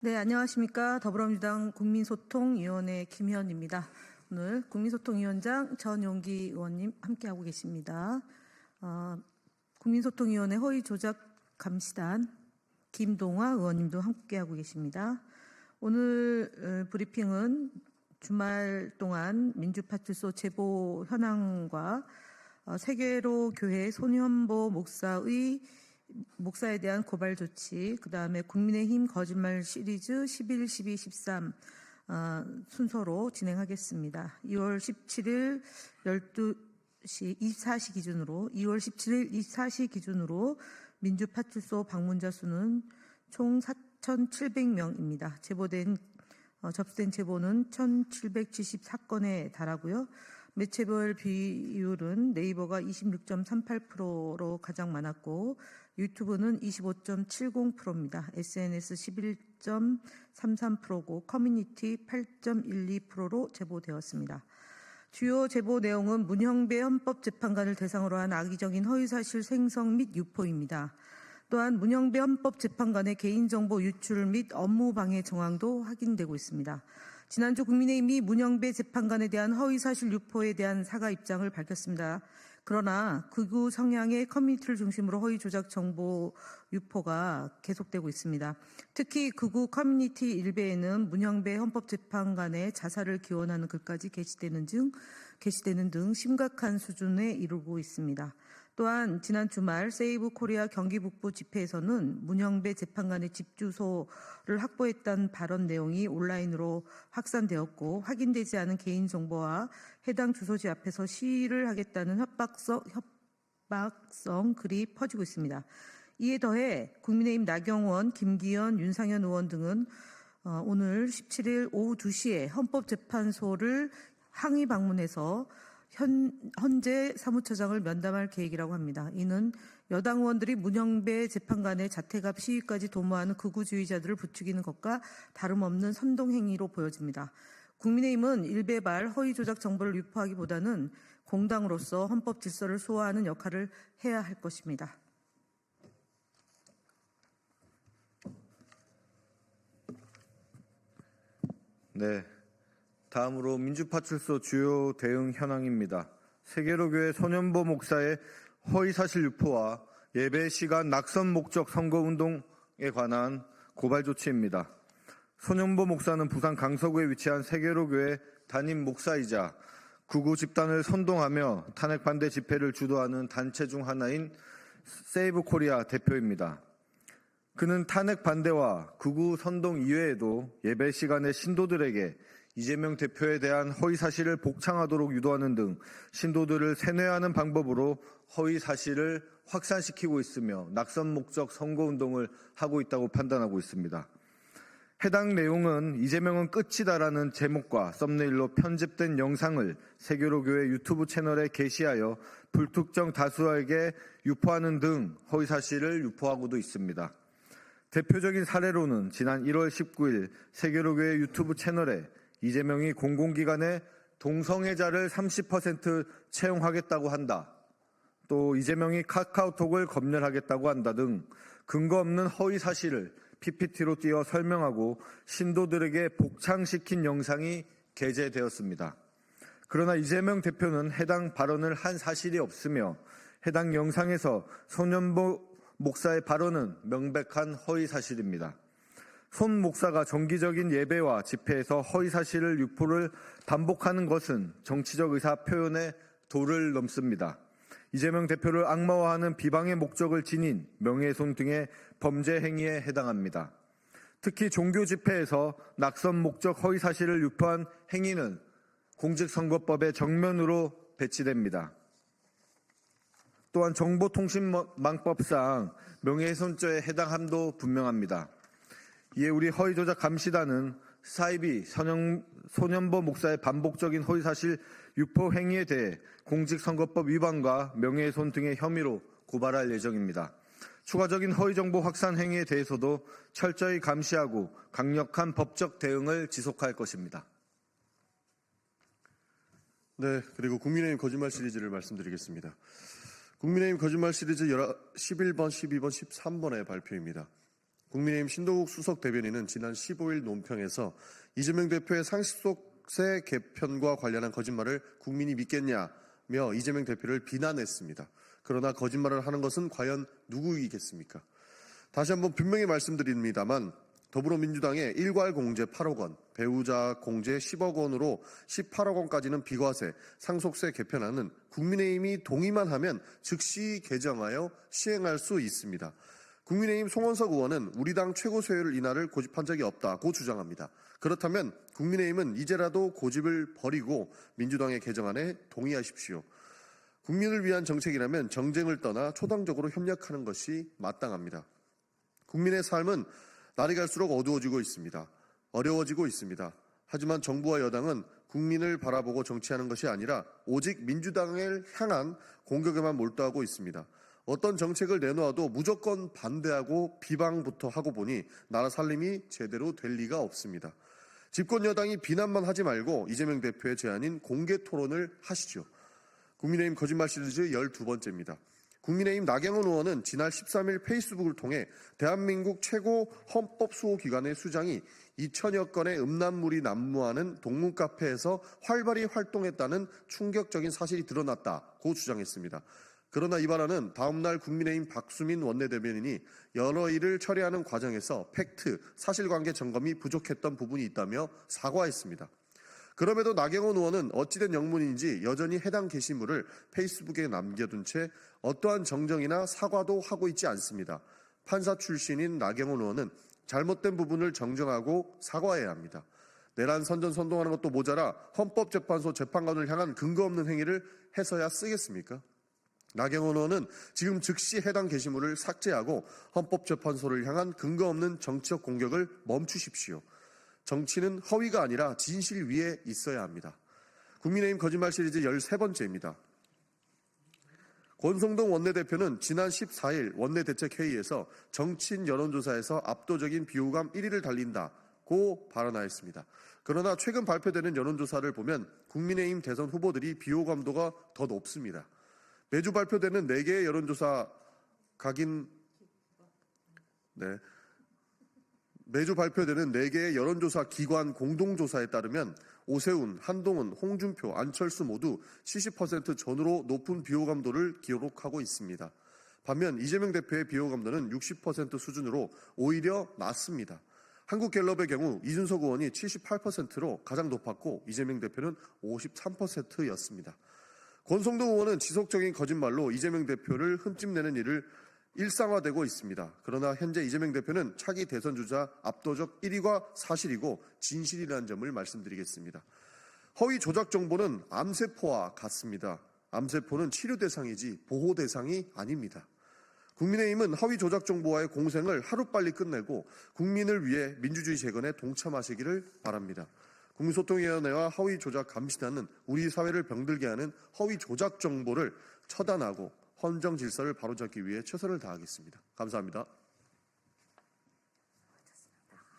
네, 안녕하십니까. 더불어민주당 국민소통위원회 김희연입니다. 오늘 국민소통위원장 전용기 의원님 함께하고 계십니다. 국민소통위원회 허위조작감시단 김동화 의원님도 함께하고 계십니다. 오늘 브리핑은 주말 동안 민주파출소 제보 현황과 세계로 교회 손현보 목사에 대한 고발 조치, 그 다음에 국민의힘 거짓말 시리즈 11, 12, 13 순서로 진행하겠습니다. 2월 17일 12시 24시 기준으로 2월 17일 24시 기준으로 민주파출소 방문자 수는 총 4,700명입니다. 접수된 제보는 1,774건에 달하고요. 매체별 비율은 네이버가 26.38%로 가장 많았고 유튜브는 25.70%입니다. SNS 11.33%고 커뮤니티 8.12%로 제보되었습니다. 주요 제보 내용은 문형배 헌법재판관을 대상으로 한 악의적인 허위사실 생성 및 유포입니다. 또한 문형배 헌법재판관의 개인정보 유출 및 업무방해 정황도 확인되고 있습니다. 지난주 국민의힘이 문형배 재판관에 대한 허위사실 유포에 대한 사과 입장을 밝혔습니다. 그러나 극우 성향의 커뮤니티를 중심으로 허위조작 정보 유포가 계속되고 있습니다. 특히 극우 커뮤니티 일베에는 문형배 헌법재판관의 자살을 기원하는 글까지 게시되는 등 심각한 수준에 이르고 있습니다. 또한 지난 주말 세이브 코리아 경기 북부 집회에서는 문형배 재판관의 집 주소를 확보했다는 발언 내용이 온라인으로 확산되었고 확인되지 않은 개인정보와 해당 주소지 앞에서 시위를 하겠다는 협박성 글이 퍼지고 있습니다. 이에 더해 국민의힘 나경원, 김기현, 윤상현 의원 등은 오늘 17일 오후 2시에 헌법재판소를 항의 방문해서 헌재 사무처장을 면담할 계획이라고 합니다. 이는 여당 의원들이 문형배 재판관의 자택 앞 시위까지 도모하는 극우주의자들을 부추기는 것과 다름없는 선동행위로 보여집니다. 국민의힘은 일베발 허위조작 정보를 유포하기보다는 공당으로서 헌법 질서를 수호하는 역할을 해야 할 것입니다. 네. 다음으로 민주파출소 주요 대응 현황입니다. 세계로교회 손현보 목사의 허위사실 유포와 예배 시간 낙선 목적 선거운동에 관한 고발 조치입니다. 손현보 목사는 부산 강서구에 위치한 세계로교회 담임 목사이자 극우 집단을 선동하며 탄핵 반대 집회를 주도하는 단체 중 하나인 세이브 코리아 대표입니다. 그는 탄핵 반대와 극우 선동 이외에도 예배 시간에 신도들에게 이재명 대표에 대한 허위사실을 복창하도록 유도하는 등 신도들을 세뇌하는 방법으로 허위사실을 확산시키고 있으며 낙선 목적 선거운동을 하고 있다고 판단하고 있습니다. 해당 내용은 이재명은 끝이다라는 제목과 썸네일로 편집된 영상을 세계로교회 유튜브 채널에 게시하여 불특정 다수에게 유포하는 등 허위사실을 유포하고도 있습니다. 대표적인 사례로는 지난 1월 19일 세계로교회 유튜브 채널에 이재명이 공공기관에 동성애자를 30% 채용하겠다고 한다. 또 이재명이 카카오톡을 검열하겠다고 한다 등 근거 없는 허위 사실을 PPT로 띄워 설명하고 신도들에게 복창시킨 영상이 게재되었습니다. 그러나 이재명 대표는 해당 발언을 한 사실이 없으며 해당 영상에서 손현보 목사의 발언은 명백한 허위 사실입니다. 손 목사가 정기적인 예배와 집회에서 허위사실을 유포를 반복하는 것은 정치적 의사 표현에 도를 넘습니다. 이재명 대표를 악마화하는 비방의 목적을 지닌 명예훼손 등의 범죄 행위에 해당합니다. 특히 종교 집회에서 낙선 목적 허위사실을 유포한 행위는 공직선거법의 정면으로 배치됩니다. 또한 정보통신망법상 명예훼손죄에 해당함도 분명합니다. 이에 우리 허위조작 감시단은 사이비 손현보 목사의 반복적인 허위사실 유포 행위에 대해 공직선거법 위반과 명예훼손 등의 혐의로 고발할 예정입니다. 추가적인 허위정보 확산 행위에 대해서도 철저히 감시하고 강력한 법적 대응을 지속할 것입니다. 네, 그리고 국민의힘 거짓말 시리즈를 말씀드리겠습니다. 국민의힘 거짓말 시리즈 11번, 12번, 13번의 발표입니다. 국민의힘 신동욱 수석 대변인은 지난 15일 논평에서 이재명 대표의 상속세 개편과 관련한 거짓말을 국민이 믿겠냐며 이재명 대표를 비난했습니다. 그러나 거짓말을 하는 것은 과연 누구이겠습니까? 다시 한번 분명히 말씀드립니다만 더불어민주당의 일괄 공제 8억 원, 배우자 공제 10억 원으로 18억 원까지는 비과세, 상속세 개편안은 국민의힘이 동의만 하면 즉시 개정하여 시행할 수 있습니다. 국민의힘 송원석 의원은 우리 당 최고 세율 인하를 고집한 적이 없다고 주장합니다. 그렇다면 국민의힘은 이제라도 고집을 버리고 민주당의 개정안에 동의하십시오. 국민을 위한 정책이라면 정쟁을 떠나 초당적으로 협력하는 것이 마땅합니다. 국민의 삶은 날이 갈수록 어두워지고 있습니다. 어려워지고 있습니다. 하지만 정부와 여당은 국민을 바라보고 정치하는 것이 아니라 오직 민주당을 향한 공격에만 몰두하고 있습니다. 어떤 정책을 내놓아도 무조건 반대하고 비방부터 하고 보니 나라 살림이 제대로 될 리가 없습니다. 집권 여당이 비난만 하지 말고 이재명 대표의 제안인 공개 토론을 하시죠. 국민의힘 거짓말 시리즈 12번째입니다. 국민의힘 나경원 의원은 지난 13일 페이스북을 통해 대한민국 최고 헌법수호기관의 수장이 2천여 건의 음란물이 난무하는 동문카페에서 활발히 활동했다는 충격적인 사실이 드러났다고 주장했습니다. 그러나 이 발언은 다음날 국민의힘 박수민 원내대변인이 여러 일을 처리하는 과정에서 팩트, 사실관계 점검이 부족했던 부분이 있다며 사과했습니다. 그럼에도 나경원 의원은 어찌된 영문인지 여전히 해당 게시물을 페이스북에 남겨둔 채 어떠한 정정이나 사과도 하고 있지 않습니다. 판사 출신인 나경원 의원은 잘못된 부분을 정정하고 사과해야 합니다. 내란 선전선동하는 것도 모자라 헌법재판소 재판관을 향한 근거 없는 행위를 해서야 쓰겠습니까? 나경원 의원은 지금 즉시 해당 게시물을 삭제하고 헌법재판소를 향한 근거 없는 정치적 공격을 멈추십시오. 정치는 허위가 아니라 진실 위에 있어야 합니다. 국민의힘 거짓말 시리즈 13번째입니다. 권성동 원내대표는 지난 14일 원내대책회의에서 정치인 여론조사에서 압도적인 비호감 1위를 달린다고 발언하였습니다. 그러나 최근 발표되는 여론조사를 보면 국민의힘 대선 후보들이 비호감도가 더 높습니다. 매주 발표되는 4개의 여론조사 매주 발표되는 4개의 여론조사 기관 공동조사에 따르면 오세훈, 한동훈, 홍준표, 안철수 모두 70% 전후로 높은 비호감도를 기록하고 있습니다. 반면 이재명 대표의 비호감도는 60% 수준으로 오히려 낮습니다. 한국갤럽의 경우 이준석 의원이 78%로 가장 높았고 이재명 대표는 53%였습니다. 권성동 의원은 지속적인 거짓말로 이재명 대표를 흠집내는 일을 일상화되고 있습니다. 그러나 현재 이재명 대표는 차기 대선 주자 압도적 1위가 사실이고 진실이라는 점을 말씀드리겠습니다. 허위 조작 정보는 암세포와 같습니다. 암세포는 치료 대상이지 보호 대상이 아닙니다. 국민의힘은 허위 조작 정보와의 공생을 하루빨리 끝내고 국민을 위해 민주주의 재건에 동참하시기를 바랍니다. 국민소통위원회와 허위 조작 감시단은 우리 사회를 병들게 하는 허위 조작 정보를 처단하고 헌정 질서를 바로잡기 위해 최선을 다하겠습니다. 감사합니다.